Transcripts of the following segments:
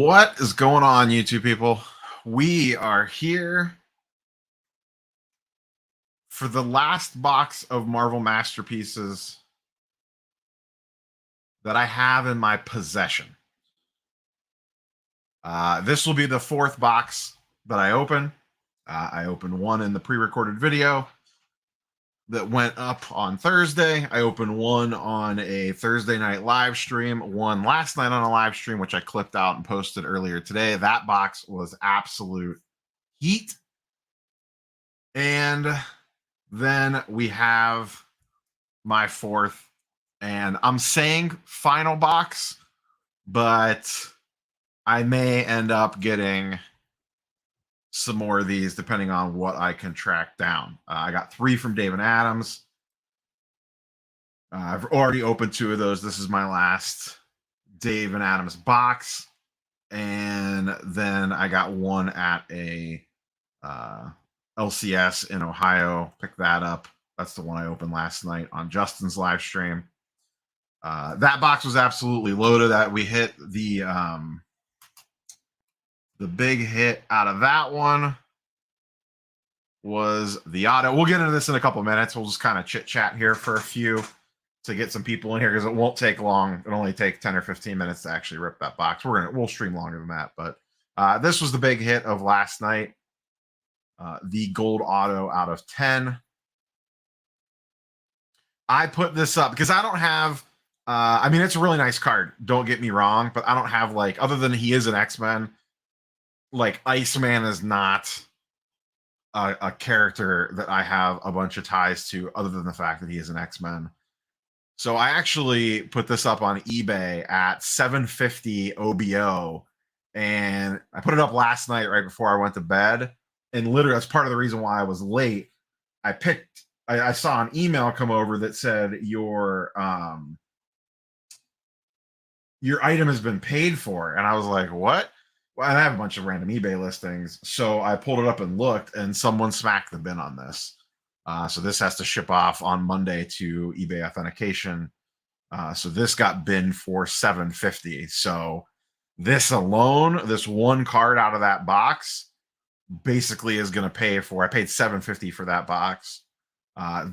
What is going on, YouTube people? We are here for the last box of Marvel Masterpieces that I have in my possession. This will be the fourth box that I open. I opened one in the pre-recorded video that went up on Thursday. I opened one on a Thursday night live stream, one last night on a live stream, which I clipped out and posted earlier today. That box was absolute heat. And then we have my fourth, and I'm saying final box, but I may end up getting some more of these depending on what I can track down. I got 3 from Dave and Adams. I've already opened 2 of those. This is my last Dave and Adams box. And then I got one at a LCS in Ohio. Pick that up. That's the one I opened last night on Justin's live stream. That box was absolutely loaded. That we hit the big hit out of that one was the auto. We'll get into this in a couple minutes. We'll just kind of chit chat here for a few to get some people in here because it won't take long. It'll only take 10 or 15 minutes to actually rip that box. We'll stream longer than that, but this was the big hit of last night. The gold auto out of 10. I put this up because I don't have, I mean, it's a really nice card. Don't get me wrong, but I don't have, like, other than he is an X-Men, like, Iceman is not a character that I have a bunch of ties to other than the fact that he is an X-Men. So I actually put this up on eBay at $750 OBO, and I put it up last night right before I went to bed. And literally, that's part of the reason why I was late. I saw an email come over that said your item has been paid for. And I was like, what? Well, and I have a bunch of random eBay listings. So I pulled it up and looked, and someone smacked the bin on this. So this has to ship off on Monday to eBay authentication. So this got binned for $750. So this alone, this one card out of that box, basically is going to pay for, I paid $750 for that box.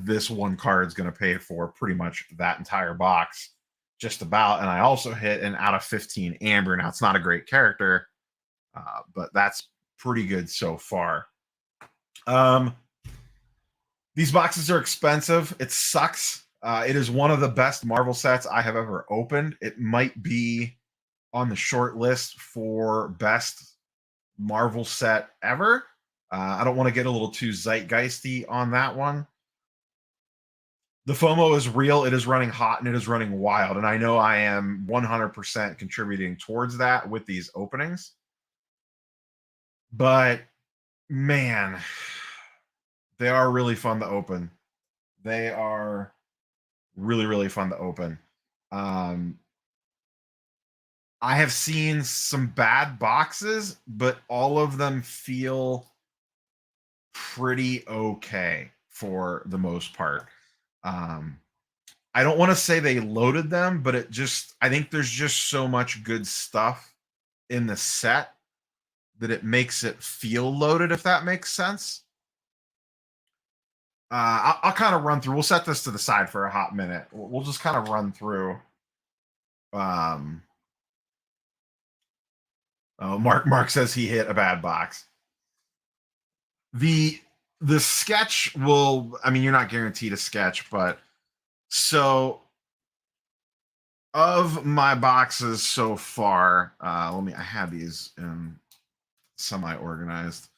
This one card is going to pay for pretty much that entire box, just about. And I also hit an out of 15 Amber. Now, it's not a great character, but that's pretty good so far. These boxes are expensive. It sucks. It is one of the best Marvel sets I have ever opened. It might be on the short list for best Marvel set ever. I don't want to get a little too zeitgeisty on that one. The FOMO is real. It is running hot and it is running wild. And I know I am 100% contributing towards that with these openings. But man, they are really fun to open. They are really, really fun to open. I have seen some bad boxes, but all of them feel pretty okay for the most part. I don't want to say they loaded them, but I think there's just so much good stuff in the set that it makes it feel loaded, if that makes sense. I'll kind of run through. We'll set this to the side for a hot minute. We'll just kind of run through. Mark says he hit a bad box. The sketch will, I mean, you're not guaranteed a sketch, but so of my boxes so far, I had these in semi-organized,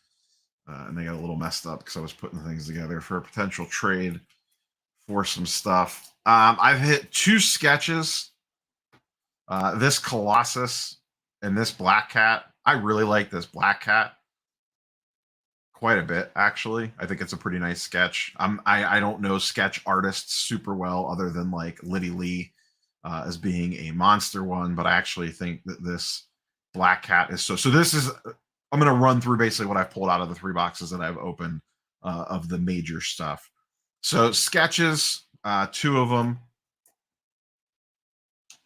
and they got a little messed up because I was putting things together for a potential trade for some stuff. I've hit 2 sketches, this Colossus and this Black Cat. I really like this Black Cat quite a bit, actually. I think it's a pretty nice sketch. I don't know sketch artists super well other than like Liddy Lee as being a monster one, but I actually think that this Black Cat is so this is, I'm going to run through basically what I've pulled out of the 3 boxes that I've opened of the major stuff. So sketches, 2 of them.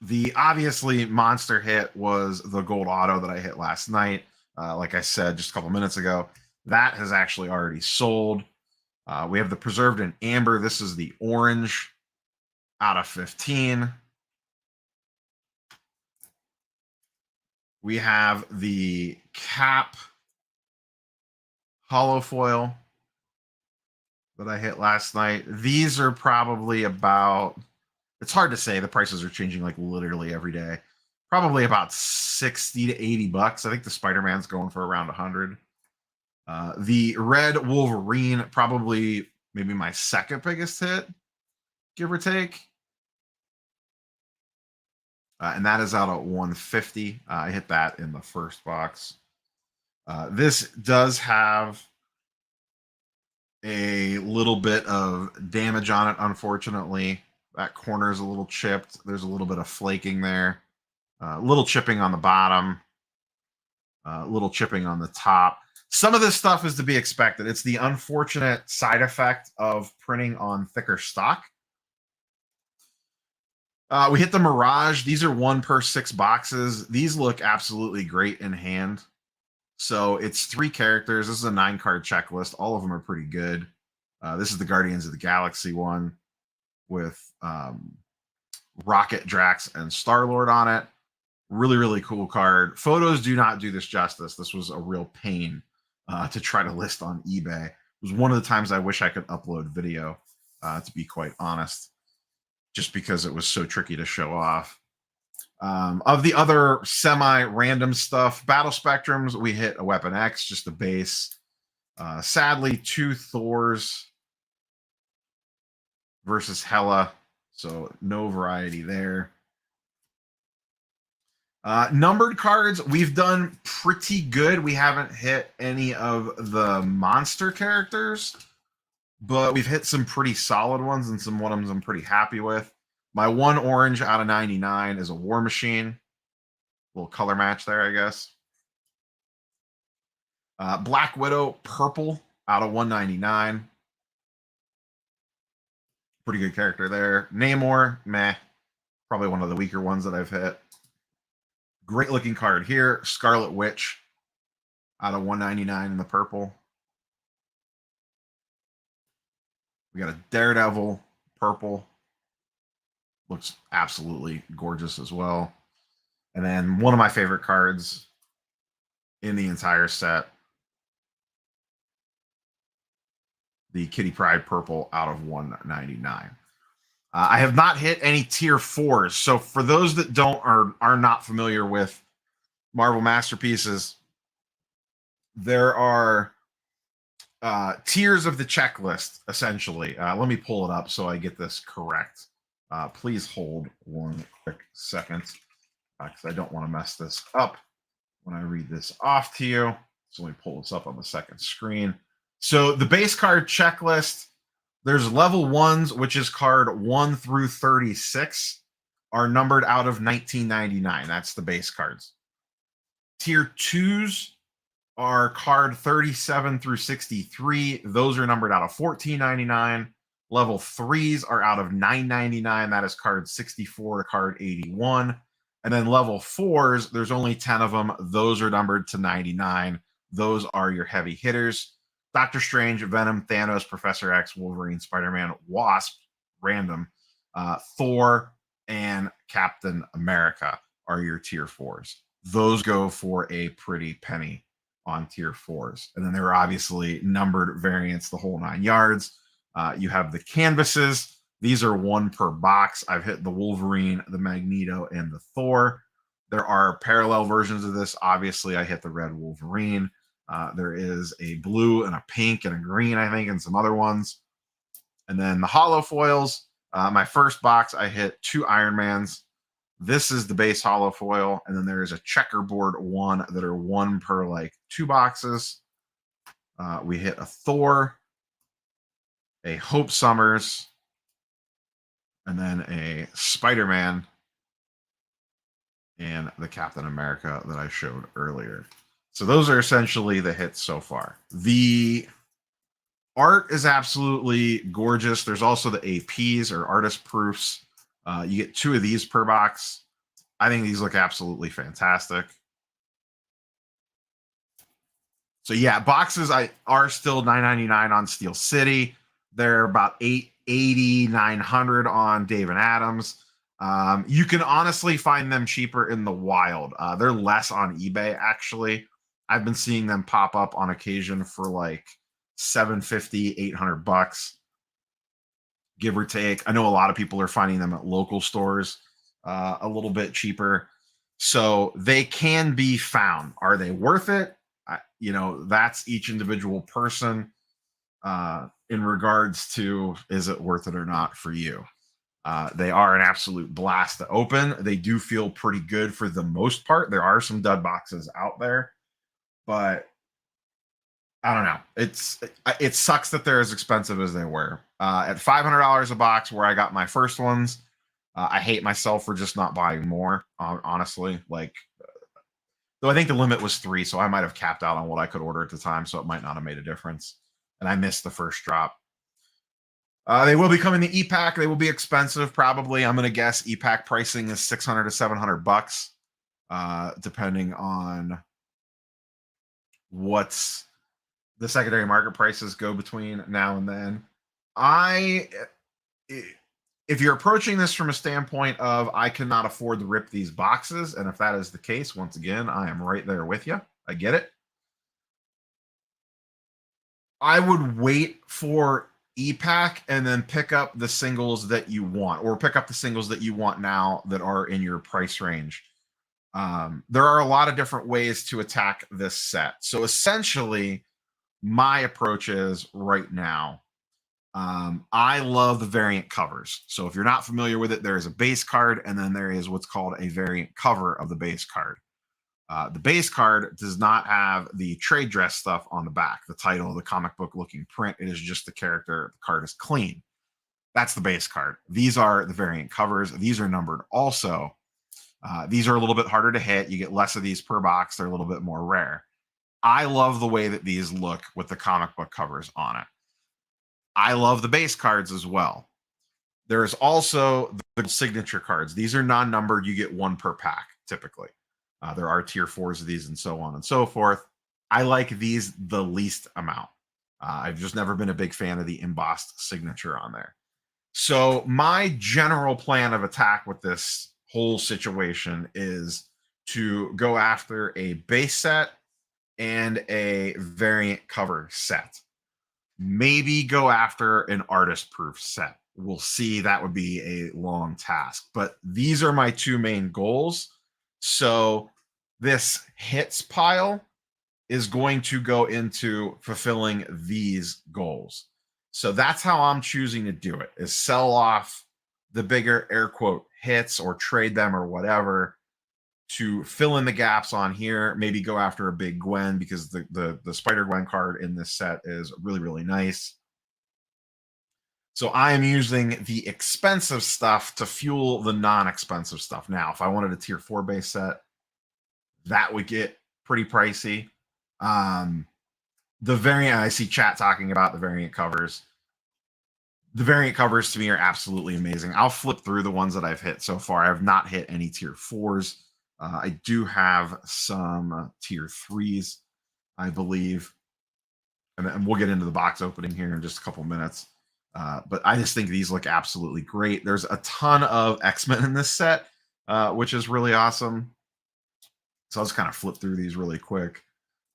The obviously monster hit was the gold auto that I hit last night. Like I said just a couple minutes ago, that has actually already sold. We have the preserved in amber. This is the orange out of 15. We have the cap hollow foil that I hit last night. These are probably about, it's hard to say. The prices are changing like literally every day. Probably about 60 to 80 bucks. I think the Spider-Man's going for around 100. The red Wolverine, probably maybe my second biggest hit, give or take. And that is out at 150. I hit that in the first box. This does have a little bit of damage on it, unfortunately. That corner is a little chipped. There's a little bit of flaking there. A little chipping on the bottom. A little chipping on the top. Some of this stuff is to be expected. It's the unfortunate side effect of printing on thicker stock. We hit the Mirage. These are 1 per 6 boxes. These look absolutely great in hand. So it's 3 characters. This is a 9-card checklist. All of them are pretty good. This is the Guardians of the Galaxy one with Rocket, Drax, and Star-Lord on it. Really, really cool card. Photos do not do this justice. This was a real pain to try to list on eBay. It was one of the times I wish I could upload video, to be quite honest, just because it was so tricky to show off. Of the other semi-random stuff, Battle Spectrums, we hit a Weapon X, just the base. Sadly, 2 Thors versus Hela, so no variety there. Numbered cards, we've done pretty good. We haven't hit any of the monster characters, but we've hit some pretty solid ones and some ones I'm pretty happy with. My 1 orange out of 99 is a War Machine. A little color match there, I guess. Black Widow purple out of 199. Pretty good character there. Namor, meh. Probably one of the weaker ones that I've hit. Great looking card here. Scarlet Witch out of 199 in the purple. We got a Daredevil purple. Looks absolutely gorgeous as well. And then one of my favorite cards in the entire set, the Kitty Pryde purple out of 199. I have not hit any tier 4s. So for those that are not familiar with Marvel Masterpieces, there are tiers of the checklist, essentially. Let me pull it up so I get this correct. Please hold one quick second, because I don't want to mess this up when I read this off to you. So let me pull this up on the second screen. So the base card checklist, there's level 1s, which is card 1 through 36, are numbered out of 1999. That's the base cards. Tier 2s are card 37 through 63. Those are numbered out of 1499. Level 3s are out of 999. That is card 64 to card 81. And then level 4s, there's only 10 of them. Those are numbered to 99. Those are your heavy hitters. Doctor Strange, Venom, Thanos, Professor X, Wolverine, Spider-Man, Wasp, random. Thor, and Captain America are your tier 4s. Those go for a pretty penny on tier 4s. And then there are obviously numbered variants, the whole 9 yards. You have the canvases. These are 1 per box. I've hit the Wolverine, the Magneto, and the Thor. There are parallel versions of this. Obviously, I hit the red Wolverine. There is a blue and a pink and a green, I think, and some other ones. And then the hollow foils. My first box, I hit 2 Iron Mans. This is the base hollow foil. And then there is a checkerboard 1 that are 1 per like 2 boxes. We hit a Thor, a Hope Summers, and then a Spider-Man, and the Captain America that I showed earlier. So those are essentially the hits so far. The art is absolutely gorgeous. There's also the APs or artist proofs. You get 2 of these per box. I think these look absolutely fantastic. So yeah, boxes are still $9.99 on Steel City. They're about $880, $900 on Dave and Adams. You can honestly find them cheaper in the wild. They're less on eBay actually. I've been seeing them pop up on occasion for like $750, $800, give or take. I know a lot of people are finding them at local stores a little bit cheaper. So they can be found. Are they worth it? That's each individual person in regards to is it worth it or not for you. They are an absolute blast to open. They do feel pretty good for the most part. There are some dud boxes out there, but I don't know. It sucks that they're as expensive as they were. At $500 a box, where I got my first ones, I hate myself for just not buying more. Honestly, though I think the limit was 3, so I might have capped out on what I could order at the time, so it might not have made a difference. And I missed the first drop. They will be coming to e-Pack. They will be expensive, probably. I'm going to guess e-Pack pricing is $600 to $700, depending on what's the secondary market prices go between now and then. If you're approaching this from a standpoint of I cannot afford to rip these boxes, and if that is the case, once again, I am right there with you. I get it. I would wait for e-Pack and then pick up the singles that you want, or pick up the singles that you want now that are in your price range. There are a lot of different ways to attack this set. So essentially, my approach is right now, I love the variant covers. So if you're not familiar with it, there is a base card, and then there is what's called a variant cover of the base card. The base card does not have the trade dress stuff on the back, the title, the comic book looking print. It is just the character. The card is clean. That's the base card. These are the variant covers. These are numbered also. These are a little bit harder to hit. You get less of these per box. They're a little bit more rare. I love the way that these look with the comic book covers on it. I love the base cards as well. There's also the signature cards. These are non-numbered. You get 1 per pack, typically. There are tier 4s of these and so on and so forth. I like these the least amount. I've just never been a big fan of the embossed signature on there. So my general plan of attack with this whole situation is to go after a base set and a variant cover set. Maybe go after an artist proof set. We'll see. That would be a long task, but these are my 2 main goals. So this hits pile is going to go into fulfilling these goals. So that's how I'm choosing to do it, is sell off the bigger air quote hits or trade them or whatever to fill in the gaps on here. Maybe go after a big Gwen, because the Spider-Gwen card in this set is really, really nice. So I am using the expensive stuff to fuel the non-expensive stuff. Now, if I wanted a tier 4 base set, that would get pretty pricey. The variant, I see chat talking about the variant covers. The variant covers to me are absolutely amazing. I'll flip through the ones that I've hit so far. I have not hit any tier 4s. I do have some tier 3s, I believe. And we'll get into the box opening here in just a couple minutes. But I just think these look absolutely great. There's a ton of X-Men in this set, which is really awesome. So I'll just kind of flip through these really quick.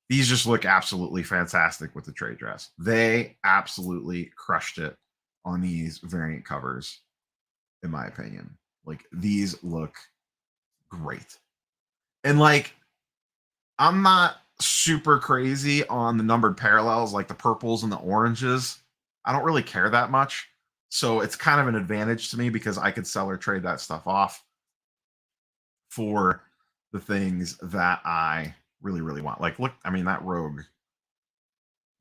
These just look absolutely fantastic with the trade dress. They absolutely crushed it on these variant covers, in my opinion. Like, these look great. And like, I'm not super crazy on the numbered parallels, like the purples and the oranges. I don't really care that much. So it's kind of an advantage to me, because I could sell or trade that stuff off for the things that I really, really want. Like, look, I mean, that Rogue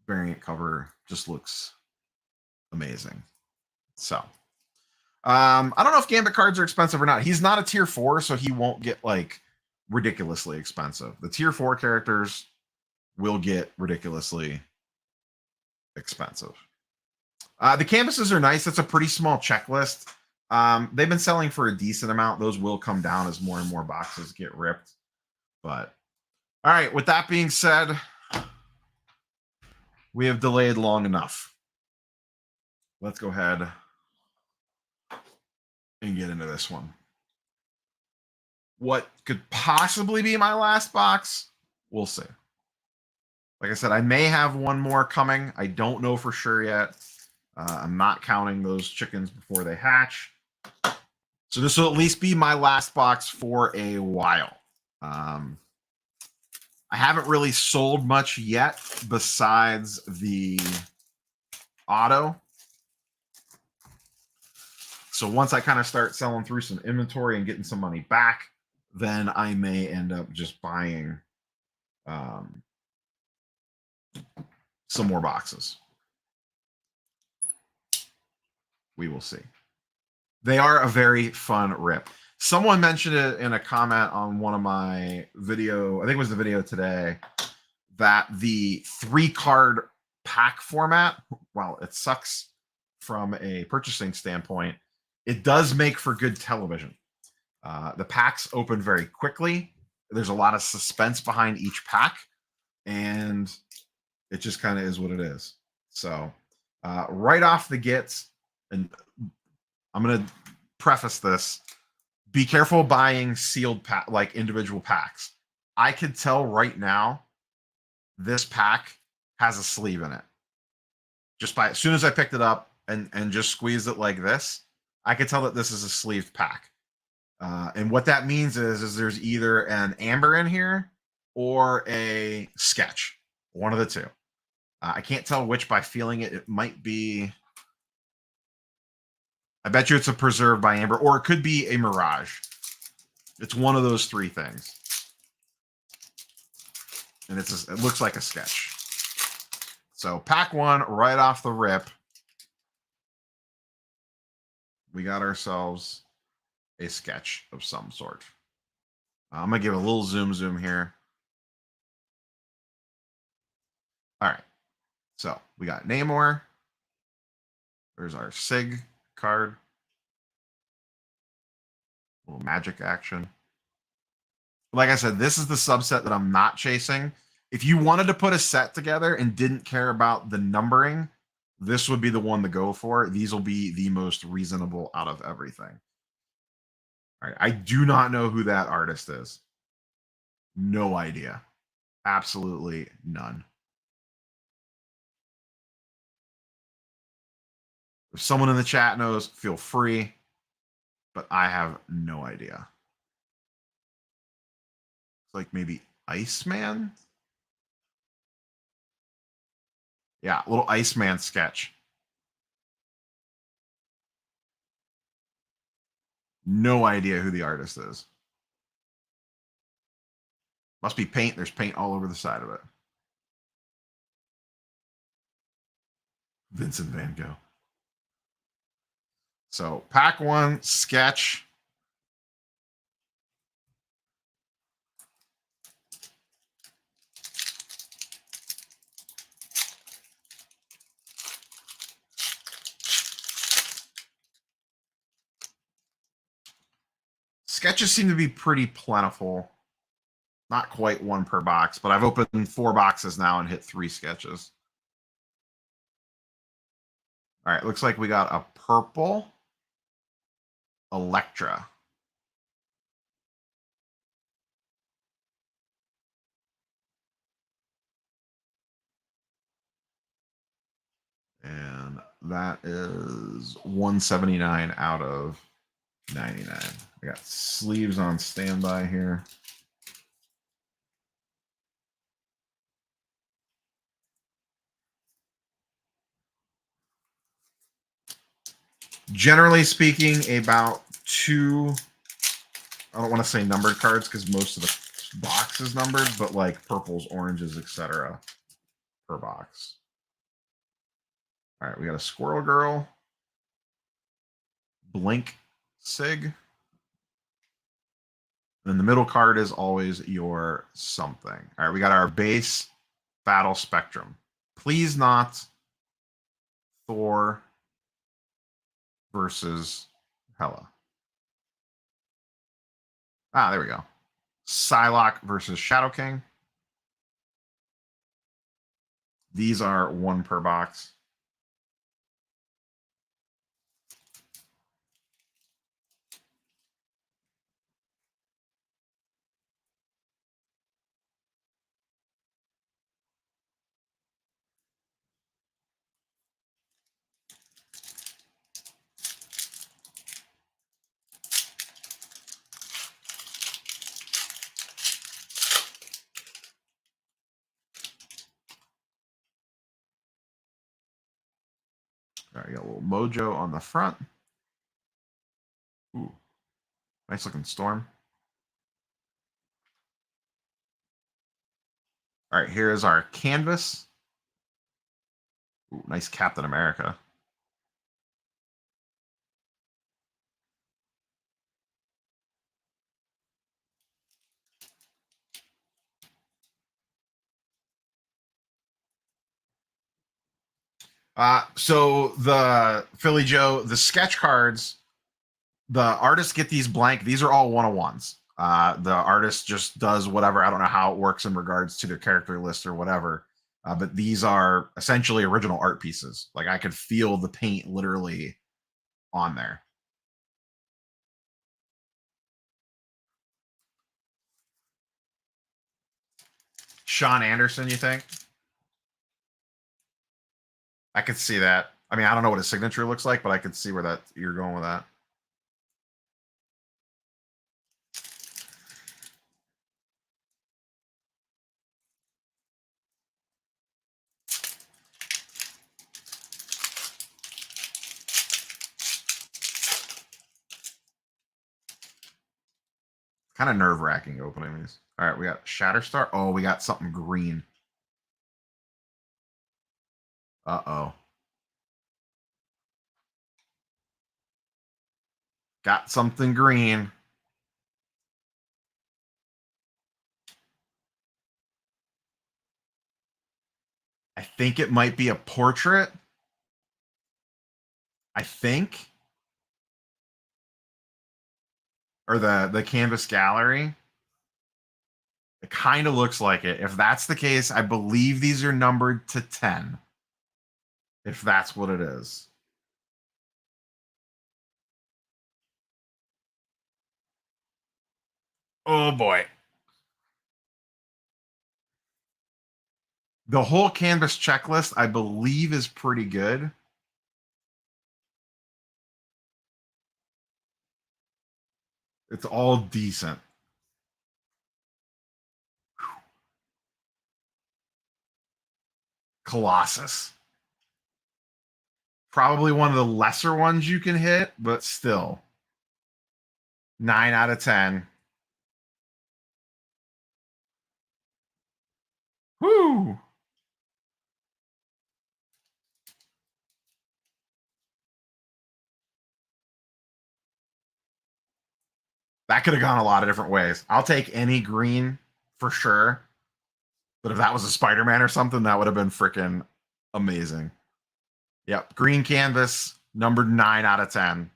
variant cover just looks amazing. So I don't know if Gambit cards are expensive or not. He's not a tier 4, so he won't get like ridiculously expensive. The tier 4 characters will get ridiculously expensive. The canvases are nice. It's a pretty small checklist. They've been selling for a decent amount. Those will come down as more and more boxes get ripped. But all right, with that being said, we have delayed long enough. Let's go ahead and get into this one. What could possibly be my last box? We'll see. Like I said, I may have one more coming. I don't know for sure yet. I'm not counting those chickens before they hatch. So this will at least be my last box for a while. I haven't really sold much yet besides the auto. So once I kind of start selling through some inventory and getting some money back, then I may end up just buying some more boxes. We will see. They are a very fun rip. Someone mentioned it in a comment on one of my video, I think it was the video today, that the 3-card pack format, while it sucks from a purchasing standpoint, it does make for good television. The packs open very quickly. There's a lot of suspense behind each pack, and it just kind of is what it is. So right off the gets, and I'm going to preface this, be careful buying sealed pack, like individual packs. I could tell right now this pack has a sleeve in it. Just by as soon as I picked it up and just squeezed it like this, I could tell that this is a sleeved pack. And what that means is there's either an amber in here or a sketch, one of the two. I can't tell which by feeling it. It might be, I bet you it's a preserved by amber, or it could be a mirage. It's one of those three things. And it looks like a sketch. So pack one right off the rip. We got ourselves a sketch of some sort. I'm going to give it a little zoom here. All right. So we got Namor. There's our Sig card. A little magic action. Like I said, this is the subset that I'm not chasing. If you wanted to put a set together and didn't care about the numbering, this would be the one to go for. These will be the most reasonable out of everything. All right. I do not know who that artist is. No idea. Absolutely none. If someone in the chat knows, feel free. But I have no idea. Like maybe Iceman? Yeah, little Iceman sketch. No idea who the artist is. Must be paint. There's paint all over the side of it. Vincent Van Gogh. So pack one, sketch. Sketches seem to be pretty plentiful. Not quite one per box, but I've opened 4 boxes now and hit 3 sketches. All right, looks like we got a purple Elektra. And that is 179 out of 99. I got sleeves on standby here. Generally speaking, about 2, I don't want to say numbered cards because most of the box is numbered, but like purples, oranges, etc. per box. All right, we got a Squirrel Girl, Blink Sig. And then the middle card is always your something. All right, we got our base Battle Spectrum. Please not Thor versus Hella. Ah, there we go. Psylocke versus Shadow King. These are 1 per box. All right, got a little Mojo on the front. Ooh, nice looking Storm. All right, here's our canvas. Ooh, nice Captain America. So the Philly Joe, the sketch cards, the artists get these blank. These are all 101s. The artist just does whatever. I don't know how it works in regards to their character list or whatever. But these are essentially original art pieces. Like I could feel the paint literally on there. Sean Anderson, you think? I could see that. I mean, I don't know what his signature looks like, but I could see where that you're going with that. Kind of nerve wracking opening these. All right, we got Shatterstar. Oh, we got something green. Uh oh. Got something green. I think it might be a portrait. I think. Or the canvas gallery. It kind of looks like it. If that's the case, I believe these are numbered to 10. If that's what it is. Oh boy. The whole canvas checklist, I believe, is pretty good. It's all decent. Colossus. Probably one of the lesser ones you can hit, but still. 9 out of 10. Whoo! That could have gone a lot of different ways. I'll take any green for sure. But if that was a Spider-Man or something, that would have been freaking amazing. Yep. Green canvas, numbered 9 out of 10.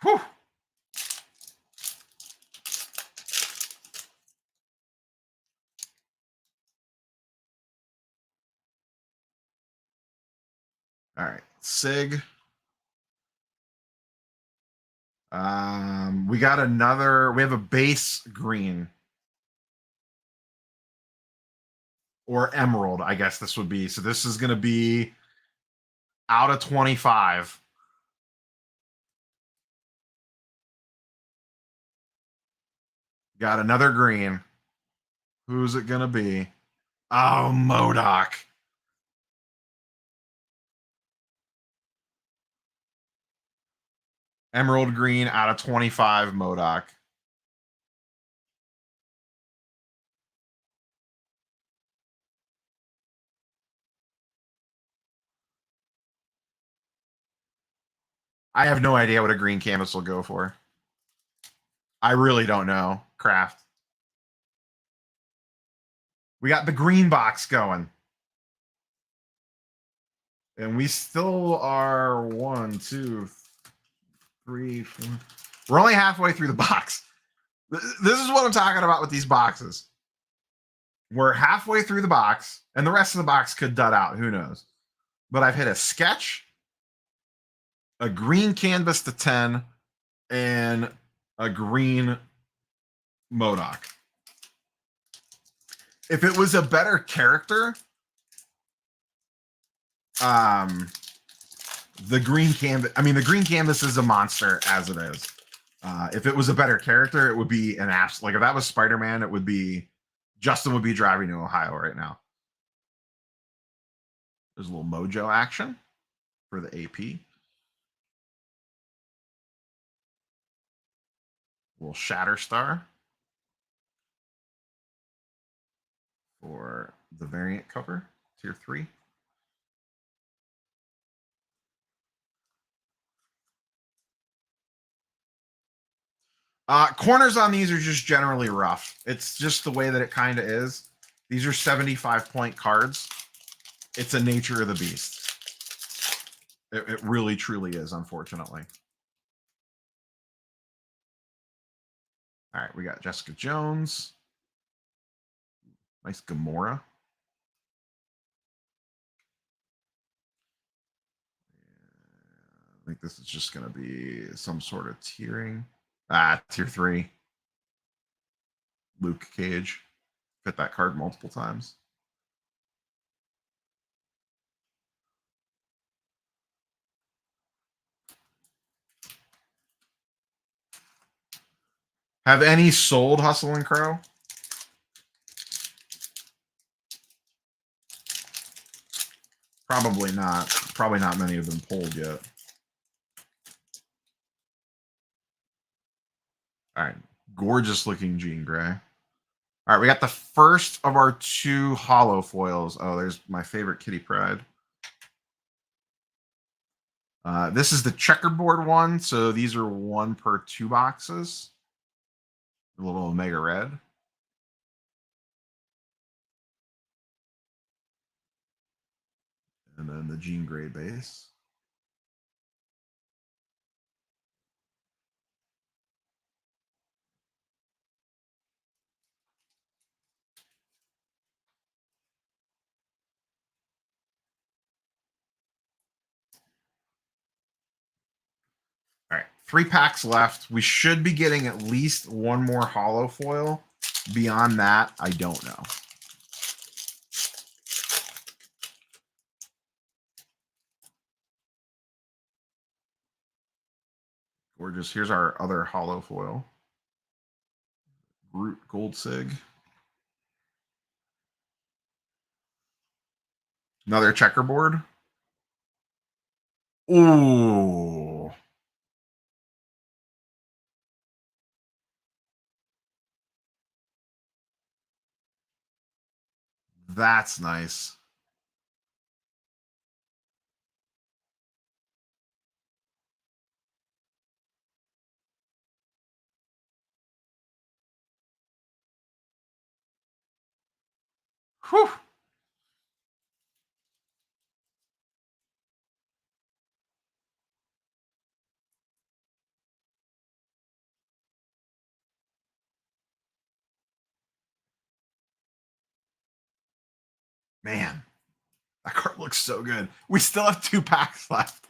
Whew. All right. Sig. We got another. We have a base green or emerald, I guess this would be. So this is going to be out of 25. Got another green. Who's it going to be? Oh, MODOK. Emerald green out of 25, MODOK. I have no idea what a green canvas will go for. I really don't know. Craft. We got the green box going. And we still are 1, 2, 3, 4. We're only halfway through the box. This is what I'm talking about with these boxes. We're halfway through the box, and the rest of the box could dud out. Who knows? But I've hit a sketch, a green canvas to 10, and a green MODOK. If it was a better character, the green canvas, I mean, the green canvas is a monster as it is. If it was a better character, it would be an ass. Like if that was Spider-Man, it would be Justin would be driving to Ohio right now. There's a little mojo action for the AP. A little Shatterstar for the variant cover, tier 3. Corners on these are just generally rough. It's just the way that it kind of is. These are 75-point cards. It's a nature of the beast. It really, truly is, unfortunately. All right, we got Jessica Jones. Nice Gamora. I think this is just going to be some sort of tiering. Tier 3. Luke Cage. Fit that card multiple times. Have any sold Hustle and Crow? Probably not. Probably not many of them pulled yet. All right. Gorgeous looking Jean Grey. All right, we got the first of our 2 hollow foils. Oh, there's my favorite Kitty Pryde. This is the checkerboard one, so these are 1 per 2 boxes. A little Omega Red. And then the Jean Grey base. All right, 3 packs left. We should be getting at least 1 more hollow foil. Beyond that, I don't know. Gorgeous. Here's our other hollow foil. Groot Gold Sig. Another checkerboard. Ooh. That's nice. Whew. Man, that card looks so good. We still have 2 packs left.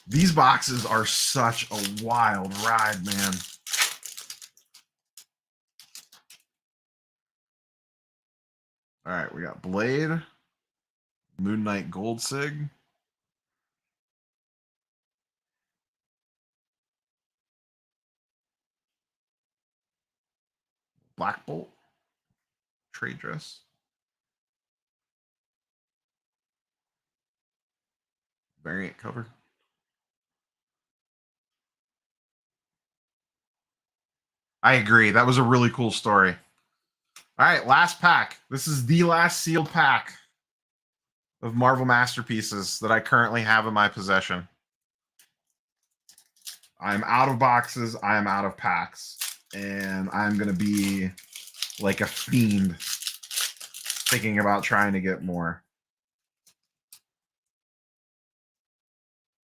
These boxes are such a wild ride, man. All right, we got Blade, Moon Knight Gold Sig, Black Bolt, Trade Dress, variant cover. I agree. That was a really cool story. All right, last pack. This is the last sealed pack of Marvel Masterpieces that I currently have in my possession. I'm out of boxes. I am out of packs. And I'm going to be like a fiend thinking about trying to get more.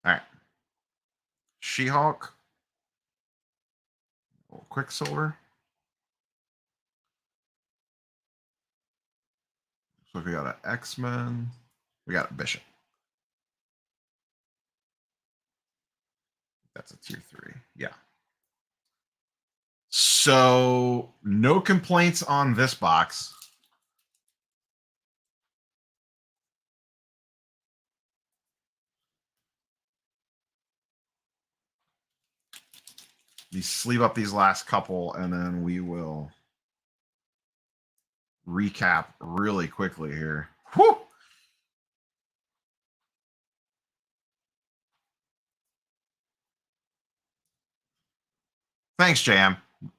All right. She-Hulk. Quicksilver. So we got an X-Men. We got a Bishop. That's a tier 3. Yeah. So no complaints on this box. You sleeve up these last couple, and then we will recap really quickly here. Whew! Thanks, JM. It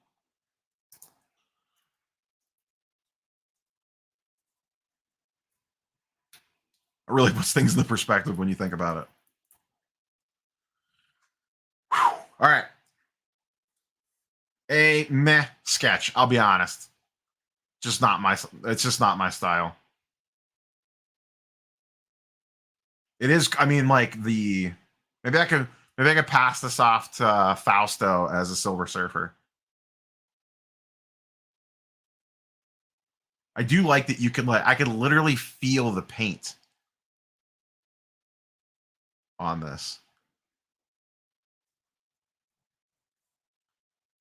really puts things into perspective when you think about it. Whew. All right. A meh sketch, I'll be honest. It's just not my style. It is, I mean, like maybe I could pass this off to Fausto as a Silver Surfer. I do like that you can I could literally feel the paint on this.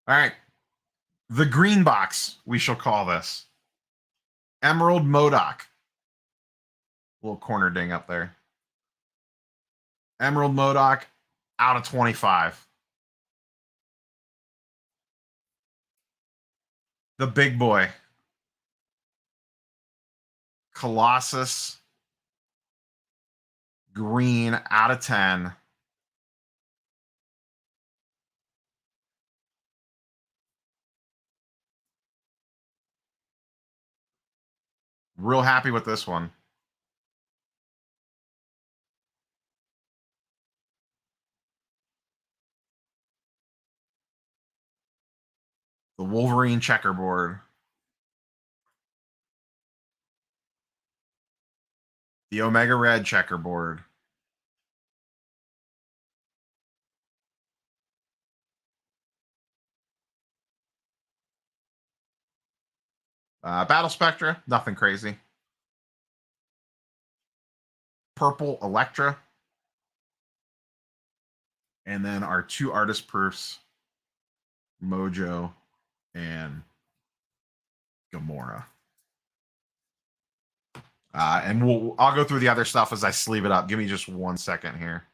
All right. The green box, we shall call this. Emerald MODOK. Little corner ding up there. Emerald MODOK out of 25. The big boy. Colossus. Green out of 10. Real happy with this one. The Wolverine checkerboard. The Omega Red checkerboard. Battle Spectra, nothing crazy. Purple Elektra. And then our two artist proofs, Mojo and Gamora. And I'll go through the other stuff as I sleeve it up. Give me just 1 second here.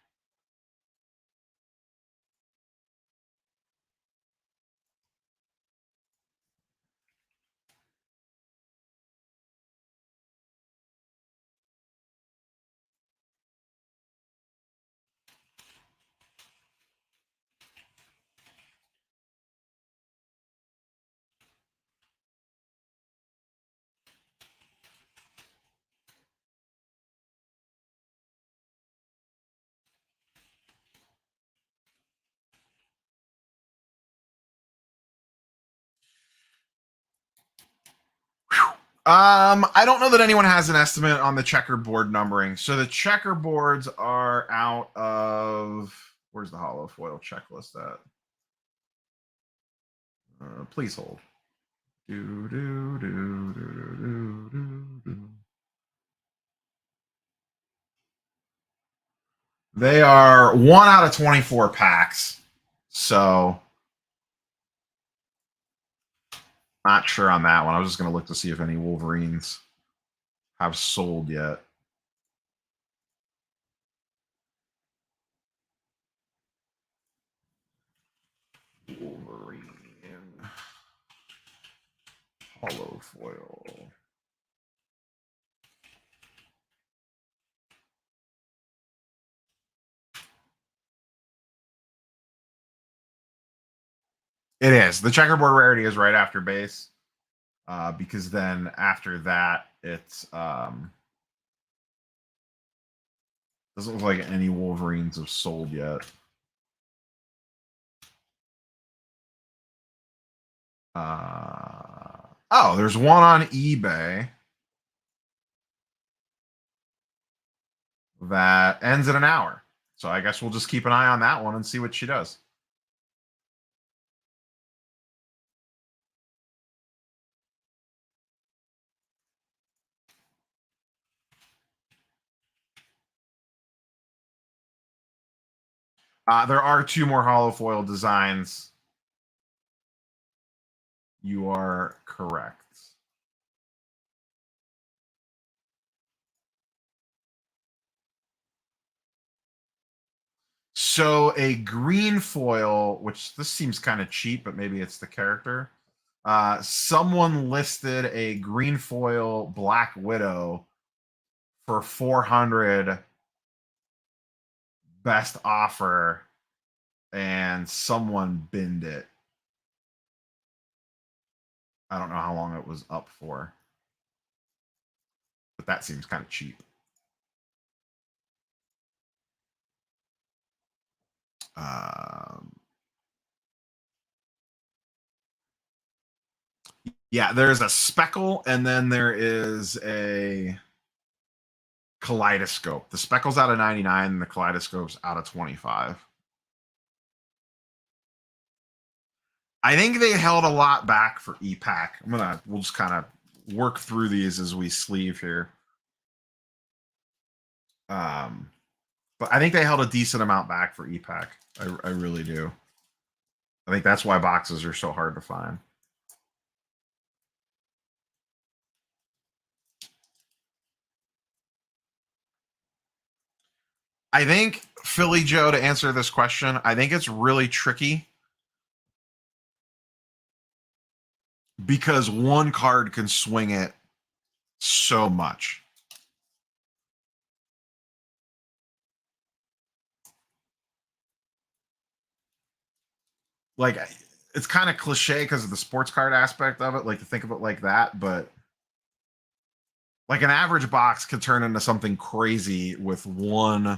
I don't know that anyone has an estimate on the checkerboard numbering. So the checkerboards are out of, where's the hollow foil checklist at? Please hold. Do, do, do, do, do, do, do. They are 1 out of 24 packs. So not sure on that one. I was just going to look to see if any Wolverines have sold yet. Wolverine. Hollow foil. It is. The checkerboard rarity is right after base. because then after that, it's doesn't look like any Wolverines have sold yet. Oh, there's one on eBay that ends in an hour. So I guess we'll just keep an eye on that one and see what she does. There are 2 more holofoil designs. You are correct. So a green foil, which this seems kind of cheap, but maybe it's the character. Someone listed a green foil Black Widow for 400 best offer, and someone binned it. I don't know how long it was up for, but that seems kind of cheap. Yeah, there's a speckle, and then there is a kaleidoscope. The speckle's out of 99, and the kaleidoscope's out of 25. I think they held a lot back for EPAC. We'll just kind of work through these as we sleeve here. But I think they held a decent amount back for EPAC. I really do. I think that's why boxes are so hard to find. I think, Philly Joe, to answer this question, I think it's really tricky because one card can swing it so much. Like, it's kind of cliche because of the sports card aspect of it, like to think of it like that, but like an average box could turn into something crazy with one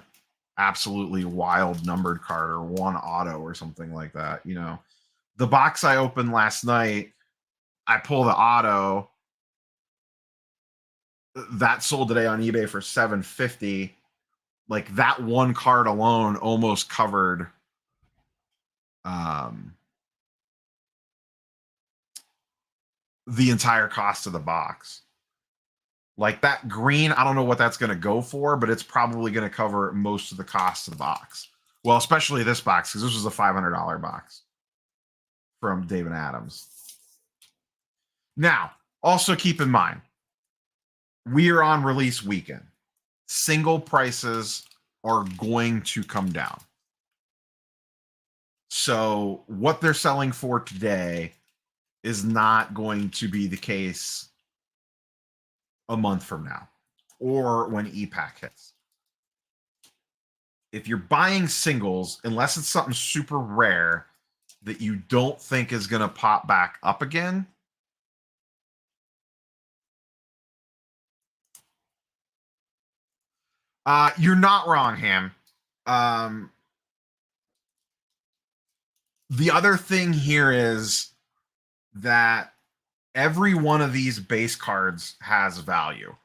absolutely wild numbered card or one auto or something like that. You know, the box I opened last night, I pull the auto that sold today on eBay for $750. Like that one card alone almost covered the entire cost of the box. Like that green, I don't know what that's going to go for, but it's probably going to cover most of the cost of the box. Well, especially this box, because this was a $500 box from David Adams. Now, also keep in mind, we are on release weekend. Single prices are going to come down. So what they're selling for today is not going to be the case a month from now or when EPAC hits. If you're buying singles, unless it's something super rare that you don't think is going to pop back up again, you're not wrong, Ham. The other thing here is that every one of these base cards has value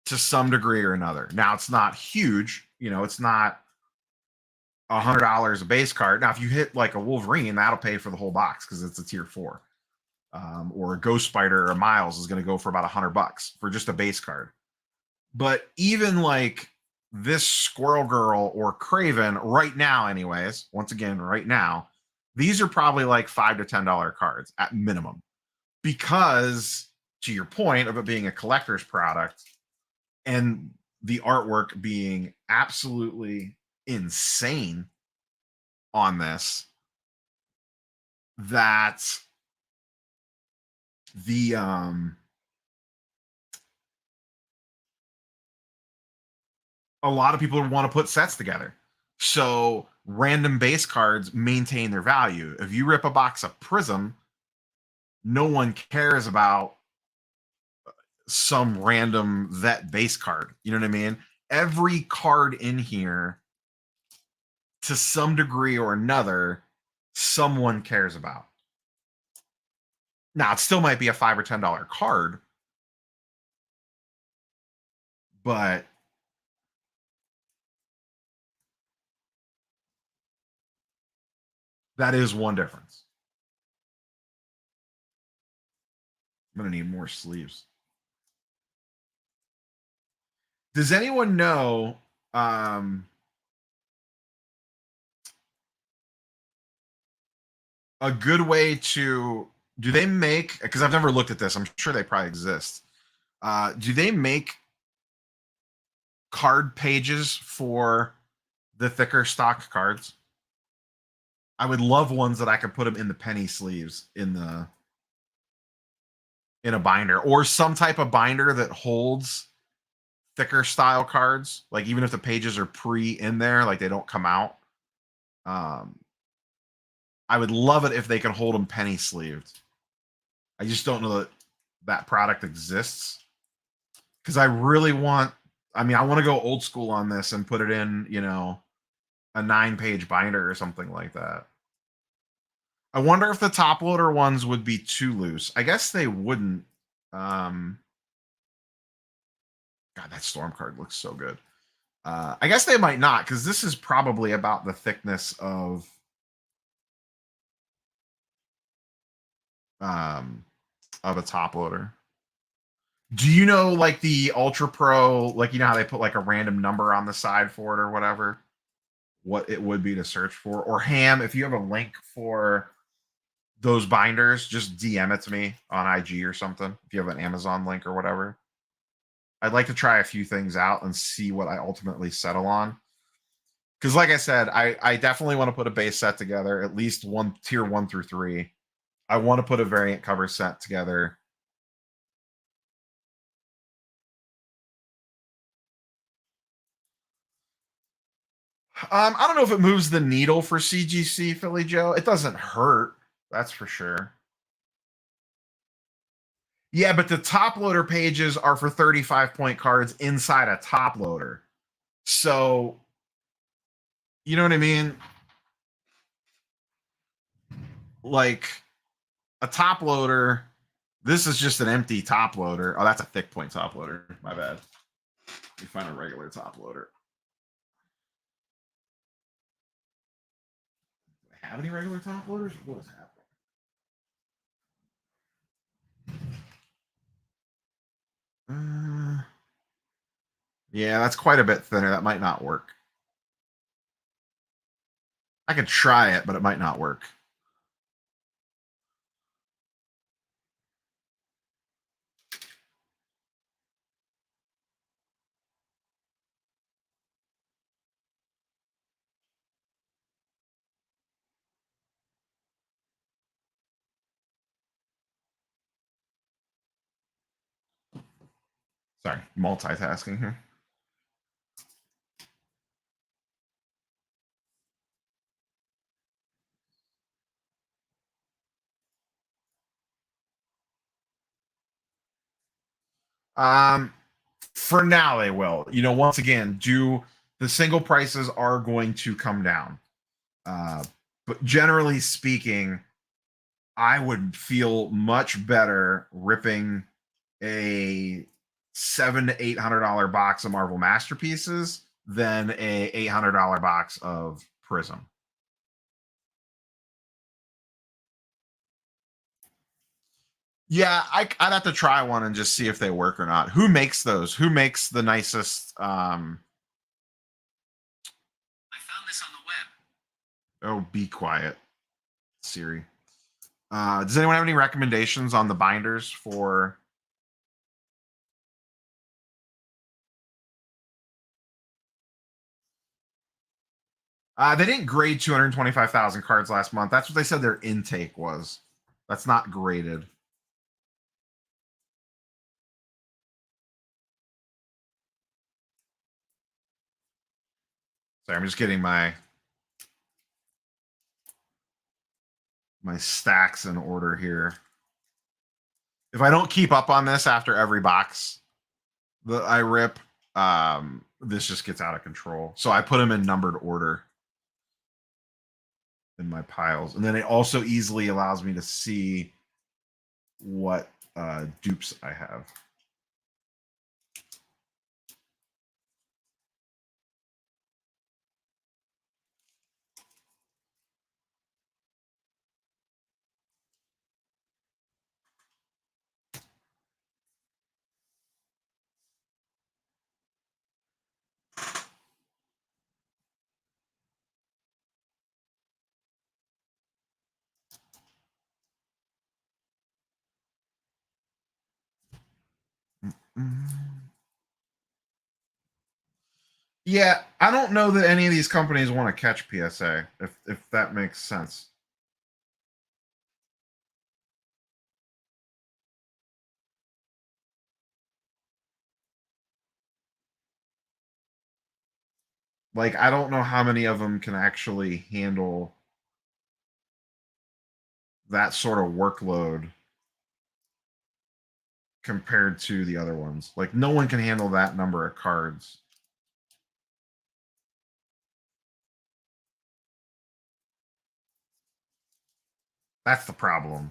to some degree or another. Now, it's not huge. You know, it's not $100 a base card. Now, if you hit like a Wolverine, that'll pay for the whole box because it's a tier 4. Or a Ghost Spider or a Miles is going to go for about $100 for just a base card. But even like this Squirrel Girl or Craven right now, anyways, once again, right now, these are probably like $5 to $10 cards at minimum. Because to your point of it being a collector's product and the artwork being absolutely insane on this, that the a lot of people want to put sets together. So random base cards maintain their value. If you rip a box of Prism, no one cares about some random vet base card. You know what I mean? Every card in here, to some degree or another, someone cares about. Now, it still might be a $5 or $10 card, but that is one difference. I'm going to need more sleeves. Does anyone know a good way to do they make, because I've never looked at this, I'm sure they probably exist. Do they make card pages for the thicker stock cards? I would love ones that I could put them in the penny sleeves in a binder, or some type of binder that holds thicker style cards. Like even if the pages are pre in there, like they don't come out. I would love it if they could hold them penny sleeved. I just don't know that that product exists, because I really want. I mean, I want to go old school on this and put it in, a 9-page binder or something like that. I wonder if the top loader ones would be too loose. I guess they wouldn't. God, that storm card looks so good. I guess they might not, because this is probably about the thickness of a top loader. Do you know, like, the Ultra Pro, like, how they put like a random number on the side for it or whatever? What it would be to search for? Or Ham, if you have a link for those binders, just DM it to me on IG or something. If you have an Amazon link or whatever. I'd like to try a few things out and see what I ultimately settle on. Because like I said, I definitely want to put a base set together, at least one tier 1 through 3. I want to put a variant cover set together. I don't know if it moves the needle for CGC, Philly Joe. It doesn't hurt, that's for sure. Yeah, but the top loader pages are for 35-point cards inside a top loader. So, you know what I mean? Like a top loader, this is just an empty top loader. Oh, that's a thick point top loader. My bad. Let me find a regular top loader. Do I have any regular top loaders? What is happening? Yeah, that's quite a bit thinner. That might not work. I could try it, but it might not work. Sorry, multitasking here. For now they will. Once again, the single prices are going to come down. But generally speaking, I would feel much better ripping a $700 to $800 box of Marvel Masterpieces than a $800 box of Prism. Yeah, I'd have to try one and just see if they work or not. Who makes those? Who makes the nicest? I found this on the web. Oh, be quiet, Siri. Does anyone have any recommendations on the binders for? They didn't grade 225,000 cards last month. That's what they said their intake was. That's not graded. Sorry, I'm just getting my stacks in order here. if I don't keep up on this after every box that I rip, this just gets out of control. So I put them in numbered order in my piles, and then it also easily allows me to see what dupes I have. Yeah, I don't know that any of these companies want to catch PSA, if that makes sense. Like, I don't know how many of them can actually handle that sort of workload compared to the other ones. Like, no one can handle that number of cards. That's the problem.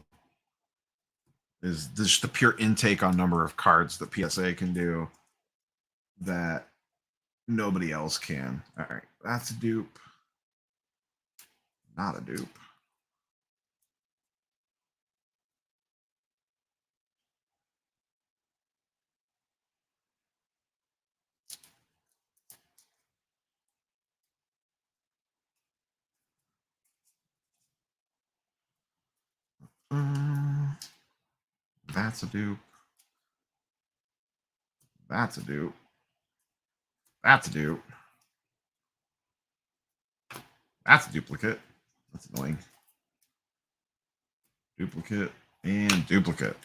Is just the pure intake on number of cards that PSA can do that nobody else can. All right, that's a dupe. Not a dupe. That's a dupe. That's a dupe. That's a dupe. That's a duplicate. That's annoying. Duplicate and duplicate.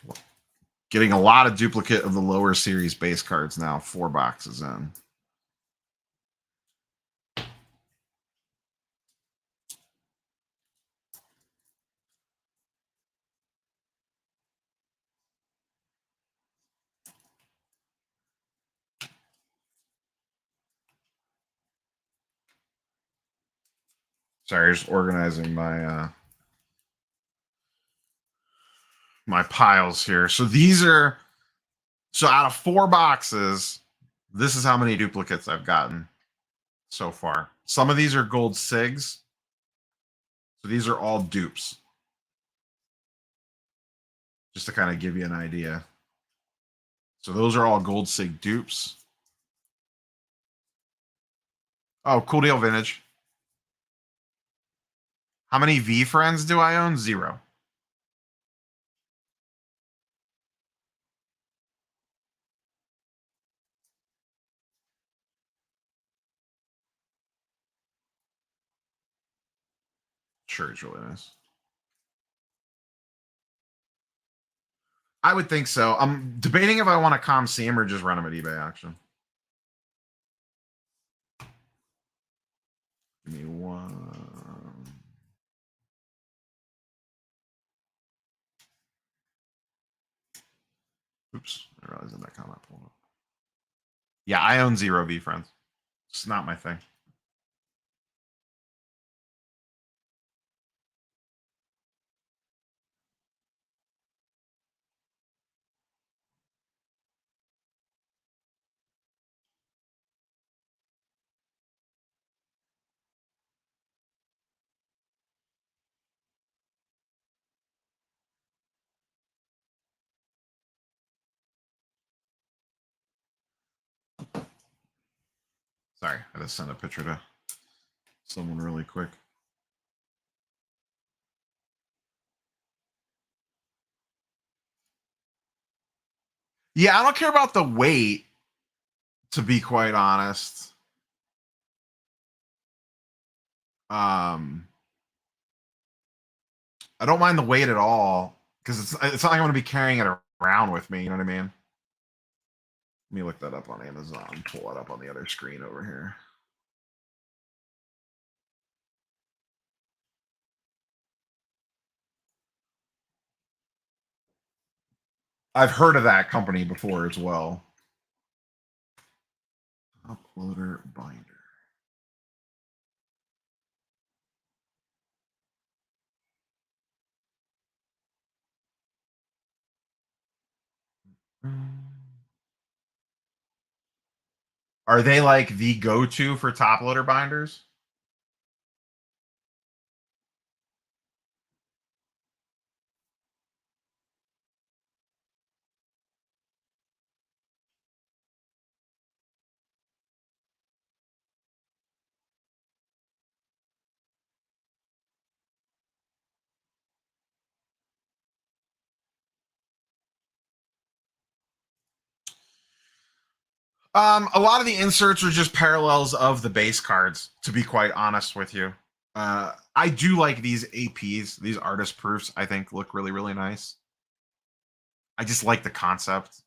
Getting a lot of duplicate of the lower series base cards now. 4 boxes in. Sorry, just organizing my my piles here. So these are out of 4 boxes, this is how many duplicates I've gotten so far. Some of these are gold SIGs. So these are all dupes. Just to kind of give you an idea. So those are all gold SIG dupes. Oh, cool deal, vintage. How many V friends do I own? 0. Sure, it's really nice. I would think so. I'm debating if I want to COMC him or just run him at eBay auction. Give me one. Oops, I realized that comment pulled up. Yeah, I own 0 V friends. It's not my thing. Sorry, I just sent a picture to someone really quick. Yeah, I don't care about the weight, to be quite honest. I don't mind the weight at all because it's not like I'm going to be carrying it around with me. You know what I mean? Let me look that up on Amazon. Pull it up on the other screen over here. I've heard of that company before as well. Uploader binder. Are they like the go-to for top loader binders? A lot of the inserts are just parallels of the base cards, to be quite honest with you. I do like these APs, these artist proofs, I think look really, really nice. I just like the concept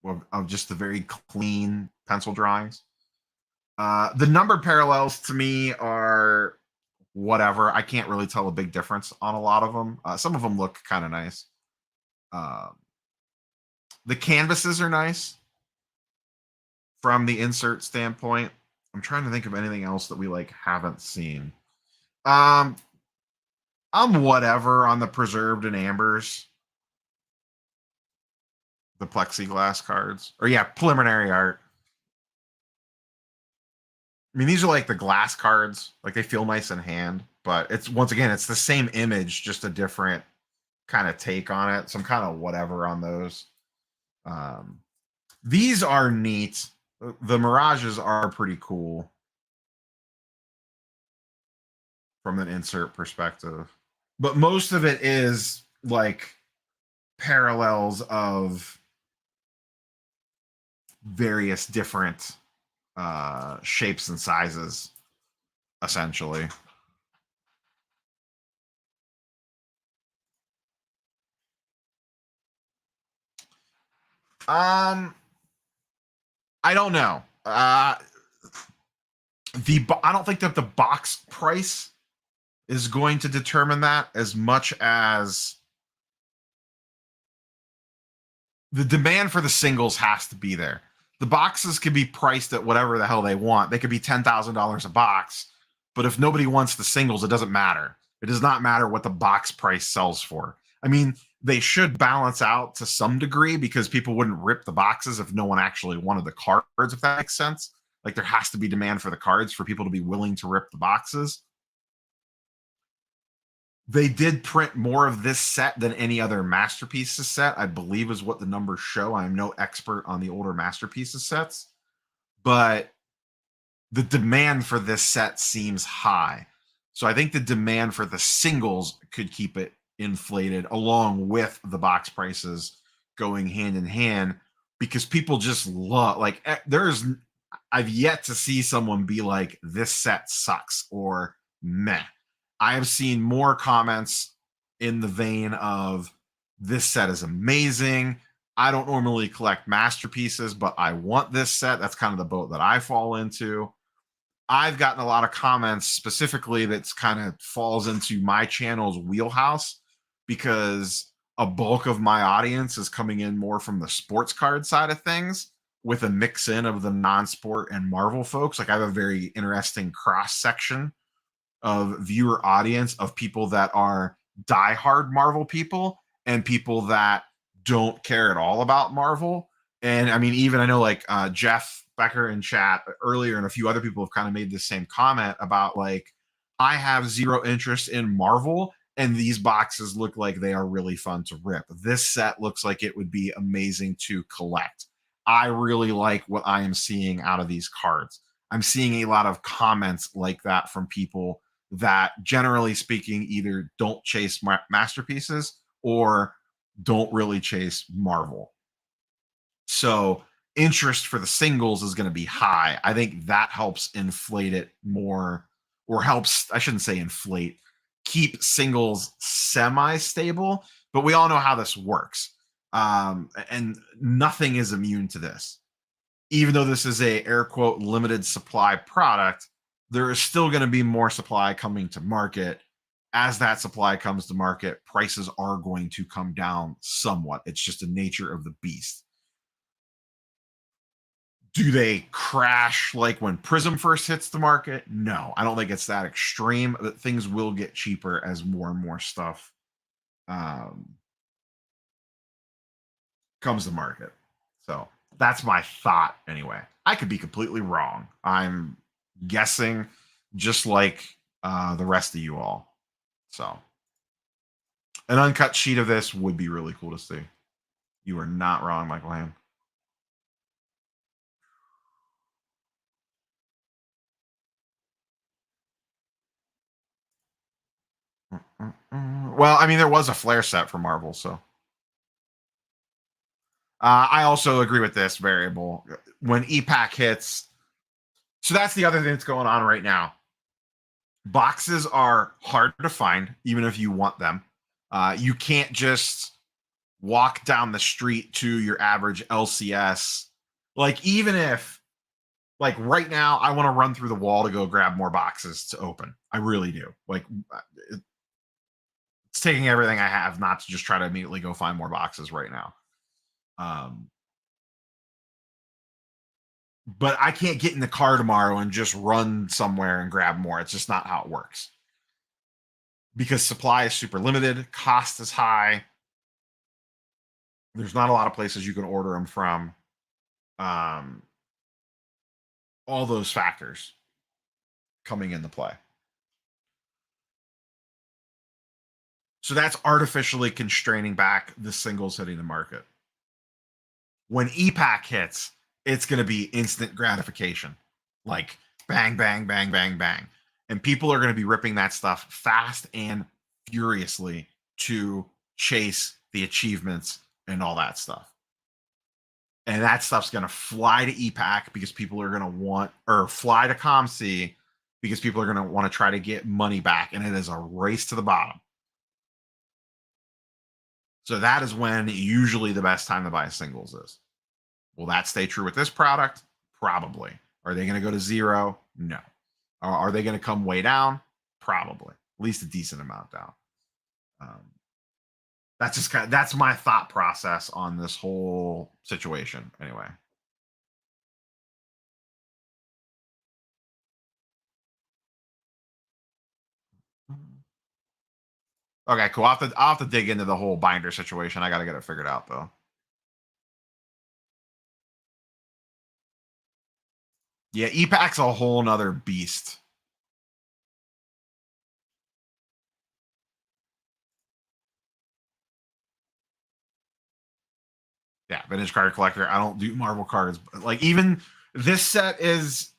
of just the very clean pencil drawings. The number parallels to me are whatever. I can't really tell a big difference on a lot of them. Some of them look kind of nice. Uh, the canvases are nice from the insert standpoint. I'm trying to think of anything else that we like haven't seen. I'm whatever on the preserved and ambers, the plexiglass cards, or yeah, preliminary art. I mean, these are like the glass cards, like they feel nice in hand, but it's once again, it's the same image, just a different kind of take on it. Some kind of whatever on those. Um, these are neat. The mirages are pretty cool from an insert perspective, but most of it is like parallels of various different shapes and sizes, essentially. Um, I don't know. I don't think that the box price is going to determine that as much as the demand for the singles has to be there. The boxes can be priced at whatever the hell they want. They could be $10,000 a box, but if nobody wants the singles, it doesn't matter. It does not matter what the box price sells for. I mean, they should balance out to some degree because people wouldn't rip the boxes if no one actually wanted the cards, if that makes sense. Like there has to be demand for the cards for people to be willing to rip the boxes. They did print more of this set than any other Masterpieces set, I believe is what the numbers show. I'm no expert on the older Masterpieces sets, but the demand for this set seems high. So I think the demand for the singles could keep it inflated along with the box prices going hand in hand because people just love like I've yet to see someone be like this set sucks or meh. I have seen more comments in the vein of this set is amazing. I don't normally collect masterpieces, but I want this set. That's kind of the boat that I fall into. I've gotten a lot of comments specifically that's kind of falls into my channel's wheelhouse because a bulk of my audience is coming in more from the sports card side of things with a mix in of the non-sport and Marvel folks. Like I have a very interesting cross section of viewer audience of people that are diehard Marvel people and people that don't care at all about Marvel. And I mean, even I know like Jeff Becker in chat earlier and a few other people have kind of made the same comment about like, I have zero interest in Marvel and these boxes look like they are really fun to rip. This set looks like it would be amazing to collect. I really like what I am seeing out of these cards. I'm seeing a lot of comments like that from people that generally speaking either don't chase masterpieces or don't really chase Marvel. So interest for the singles is going to be high. I think that helps inflate it more, or helps, I shouldn't say inflate, keep singles semi-stable, but we all know how this works. And nothing is immune to this. Even though this is a air quote limited supply product, there is still going to be more supply coming to market. as that supply comes to market, prices are going to come down somewhat. It's just the nature of the beast. Do they crash like when Prism first hits the market? No, I don't think it's that extreme. That things will get cheaper as more and more stuff comes to market. So that's my thought anyway. I could be completely wrong. I'm guessing just like the rest of you all. So an uncut sheet of this would be really cool to see. You are not wrong, Michael Ham. Well, I mean, there was a flare set for Marvel, so I also agree with this variable. When EPAC hits, so that's the other thing that's going on right now. Boxes are hard to find, even if you want them. You can't just walk down the street to your average LCS. Like, even if, like, right now, I want to run through the wall to go grab more boxes to open. I really do. Like, it's taking everything I have not to just try to immediately go find more boxes right now. But I can't get in the car tomorrow and just run somewhere and grab more. It's just not how it works. Because supply is super limited, cost is high. There's not a lot of places you can order them from. All those factors coming into play. So that's artificially constraining back the singles hitting the market. When EPAC hits, it's going to be instant gratification. Like bang, bang, bang, bang, bang. And people are going to be ripping that stuff fast and furiously to chase the achievements and all that stuff. And that stuff's going to fly to EPAC because people are going to want, or fly to COMC because people are going to want to try to get money back. And it is a race to the bottom. So that is when usually the best time to buy singles is. Will that stay true with this product? Probably. Are they going to go to zero? No. Are they going to come way down? Probably. At least a decent amount down. That's just kind of, that's my thought process on this whole situation. Anyway. Okay, cool. I'll have to dig into the whole binder situation. I got to get it figured out though. Yeah, EPAC's a whole nother beast. Yeah, vintage card collector. I don't do Marvel cards. But like, even this set is,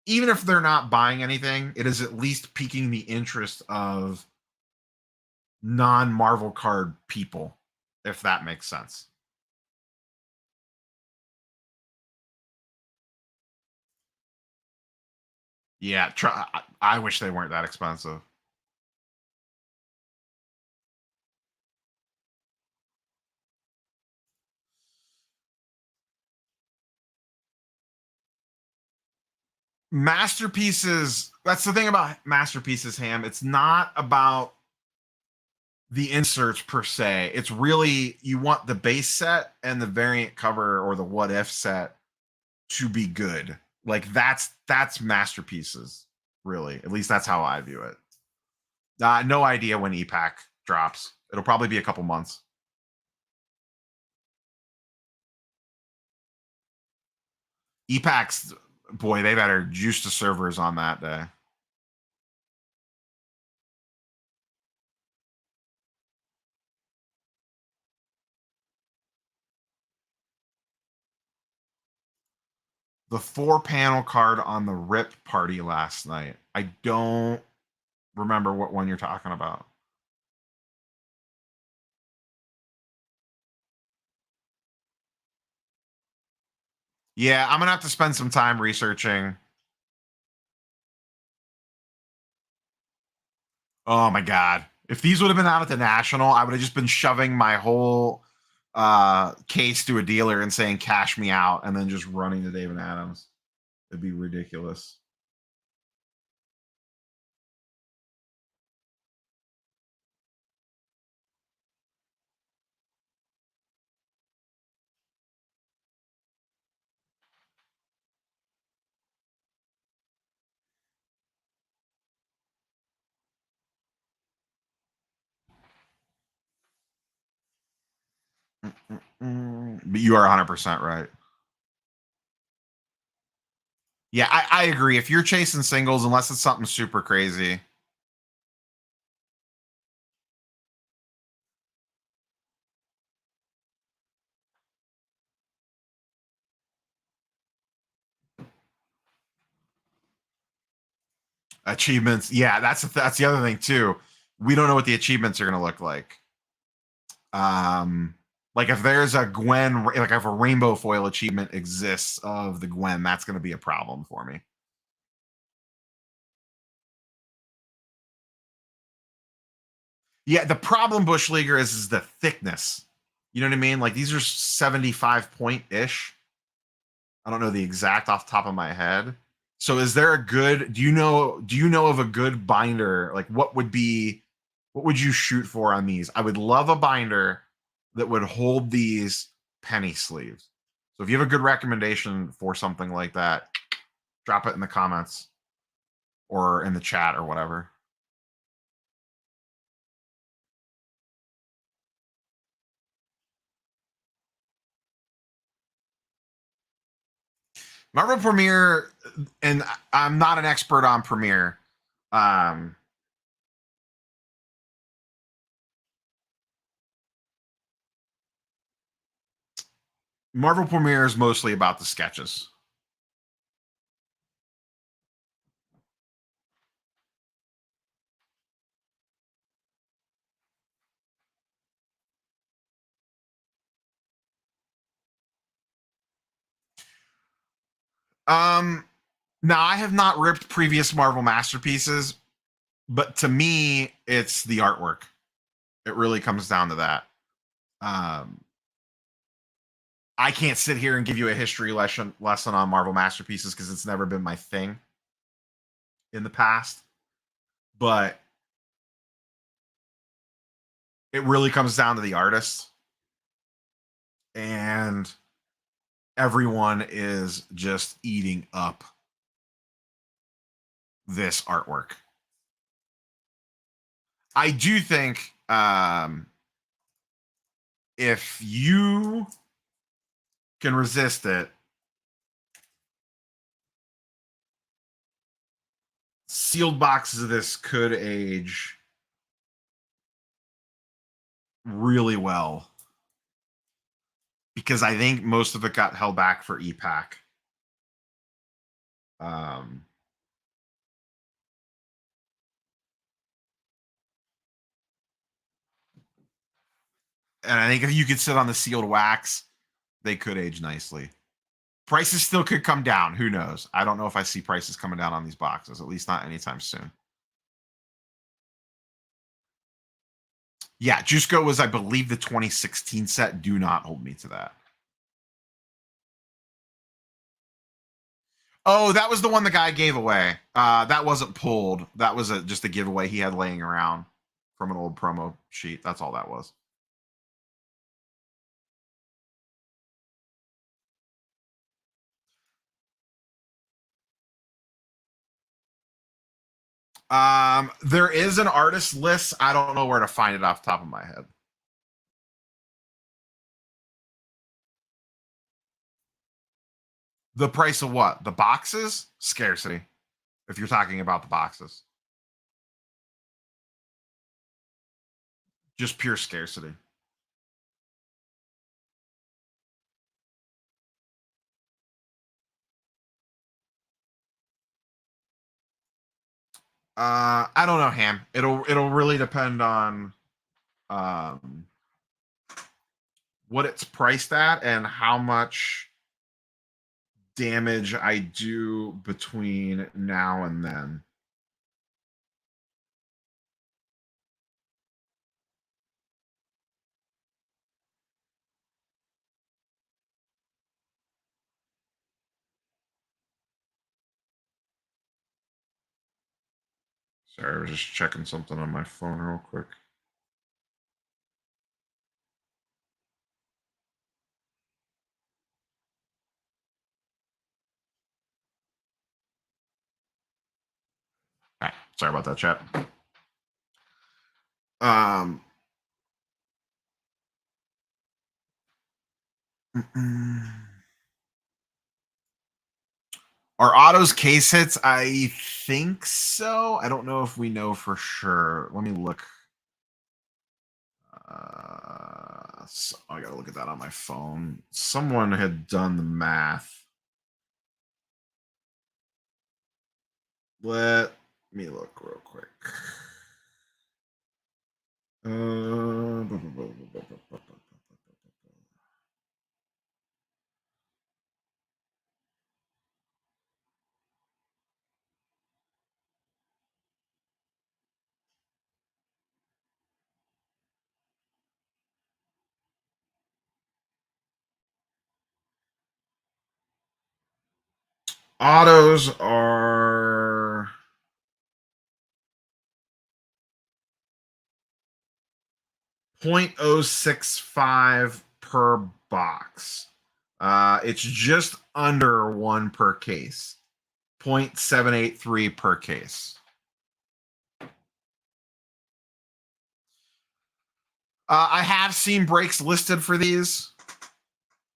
even if they're not buying anything, it is at least piquing the interest of non-Marvel card people, if that makes sense. Yeah, I wish they weren't that expensive. Masterpieces, that's the thing about masterpieces, Ham. It's not about the inserts per se. It's really, you want the base set and the variant cover or the what if set to be good. Like that's masterpieces, really. At least that's how I view it. No idea when EPAC drops. It'll probably be a couple months. EPAC's, boy, they better juice the servers on that day. The 4-panel card on the RIP party last night. I don't remember what one you're talking about. Yeah, I'm gonna have to spend some time researching. Oh my god. If these would have been out at the National, I would have just been shoving my whole case to a dealer and saying cash me out and then just running to David Adams. It'd be ridiculous. But you are 100% right. Yeah, I agree. If you're chasing singles, unless it's something super crazy. Achievements, yeah, that's the other thing too. We don't know what the achievements are going to look like. Like if there's a Gwen, like if a rainbow foil achievement exists of the Gwen, that's going to be a problem for me. Yeah, the problem Bush Leaguer is the thickness. You know what I mean? Like these are 75 point ish. I don't know the exact off the top of my head. So is there a good, do you know of a good binder? Like what would you shoot for on these? I would love a binder that would hold these penny sleeves. So if you have a good recommendation for something like that, drop it in the comments or in the chat or whatever. Marvel Premiere, and I'm not an expert on Premiere. Um, Marvel Premiere is mostly about the sketches. Um, Now I have not ripped previous Marvel masterpieces, but to me, it's the artwork. It really comes down to that. Um, I can't sit here and give you a history lesson on Marvel masterpieces because it's never been my thing in the past. But it really comes down to the artist, and everyone is just eating up this artwork. I do think if you can resist it, sealed boxes of this could age really well because I think most of it got held back for EPAC. Um, and I think if you could sit on the sealed wax, they could age nicely. Prices still could come down. Who knows? I don't know if I see prices coming down on these boxes, at least not anytime soon. Yeah, Jusko was, I believe, the 2016 set. Do not hold me to that. Oh, that was the one the guy gave away. That wasn't pulled. That was just a giveaway he had laying around from an old promo sheet. That's all that was. There is an artist list. I don't know where to find it off the top of my head. The price of what? The boxes? Scarcity. If you're talking about the boxes, just pure scarcity. I don't know, Ham. It'll really depend on um what it's priced at and how much damage I do between now and then. Sorry, I was just checking something on my phone real quick. All right, sorry about that, chat. Um, Are autos case hits? I think so. I don't know if we know for sure. Let me look. So I gotta look at that on my phone. Someone had done the math. Let me look real quick. Autos are 0.065 per box. It's just under one per case. 0.783 per case. I have seen breaks listed for these.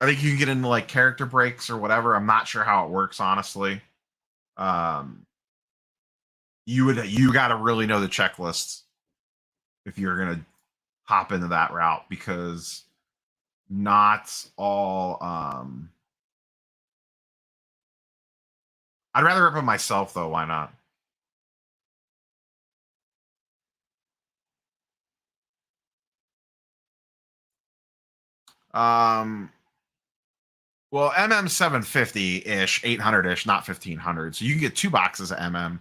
I think you can get into like character breaks or whatever. I'm not sure how it works, honestly. You got to really know the checklist if you're gonna hop into that route, because not all. I'd rather rip them myself though. Why not? Well, MM 750 ish, 800 ish, not 1500. So you can get 2 boxes of MM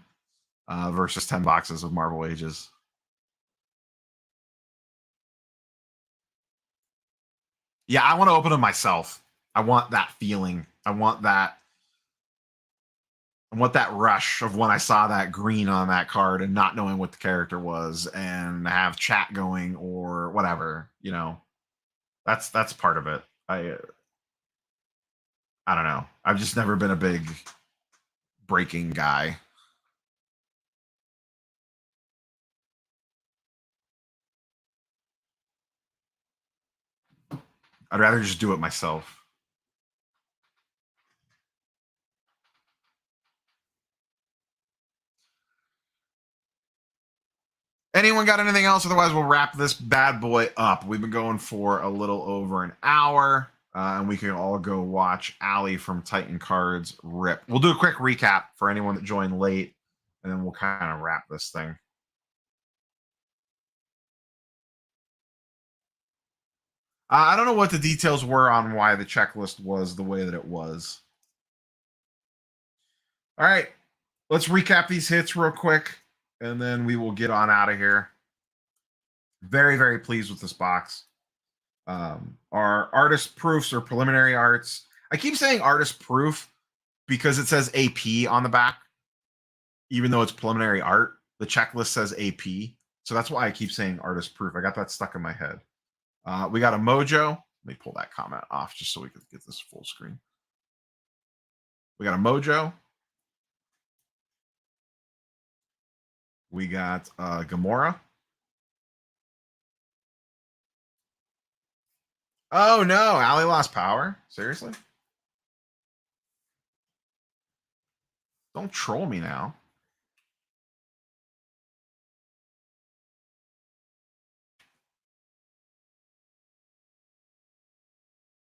versus 10 boxes of Marvel Ages. Yeah, I want to open them myself. I want that feeling. I want that rush of when I saw that green on that card and not knowing what the character was and have chat going or whatever, you know. That's part of it. I don't know. I've just never been a big breaking guy. I'd rather just do it myself. Anyone got anything else? Otherwise, we'll wrap this bad boy up. We've been going for a little over an hour, and we can all go watch Allie from Titan Cards rip. We'll do a quick recap for anyone that joined late, and then we'll kind of wrap this thing. I don't know what the details were on why the checklist was the way that it was. All right, let's recap these hits real quick, and then we will get on out of here. Very, very pleased with this box. Our artist proofs or preliminary arts. I keep saying artist proof because it says AP on the back, even though it's preliminary art. The checklist says AP, so that's why I keep saying artist proof. I got that stuck in my head. We got a Mojo. Let me pull that comment off just so we can get this full screen. We got a Mojo. We got Gamora. Oh no, Allie lost power. Seriously? Don't troll me now.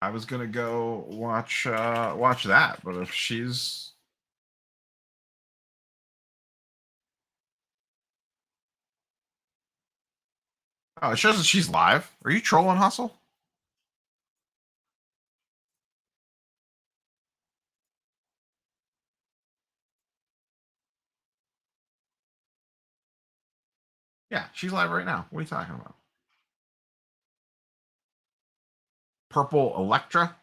I was gonna go watch that, but if she's it shows that she's live. Are you trolling, Hustle? Yeah, she's live right now. What are you talking about? Purple Electra.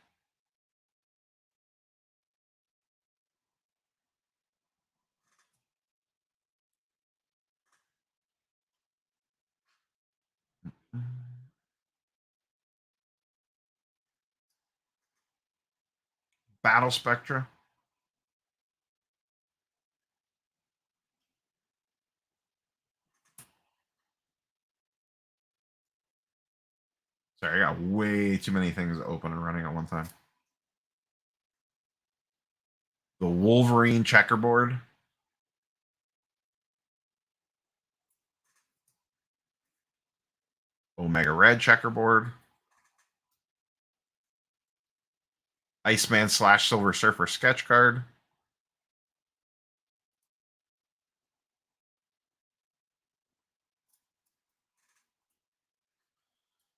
Battle Spectra. Sorry, I got way too many things open and running at one time. The Wolverine checkerboard. Omega Red checkerboard. Iceman / Silver Surfer sketch card.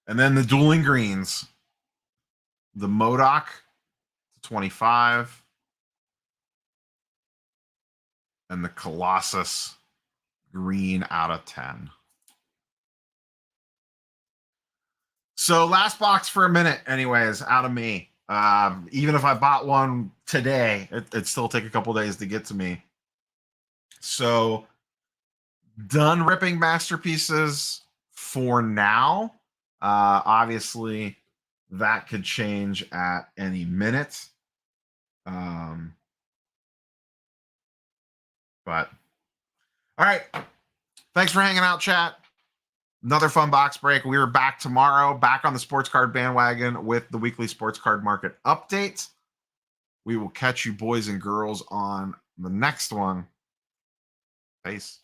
And then the Dueling Greens. The MODOK 25. And the Colossus green out of 10. So last box for a minute, anyways, out of me. Even if I bought one today, it'd still take a couple days to get to me. So done ripping masterpieces for now. Obviously, that could change at any minute. But all right. Thanks for hanging out, chat. Another fun box break. We are back tomorrow, back on the sports card bandwagon with the weekly sports card market update. We will catch you boys and girls on the next one. Peace.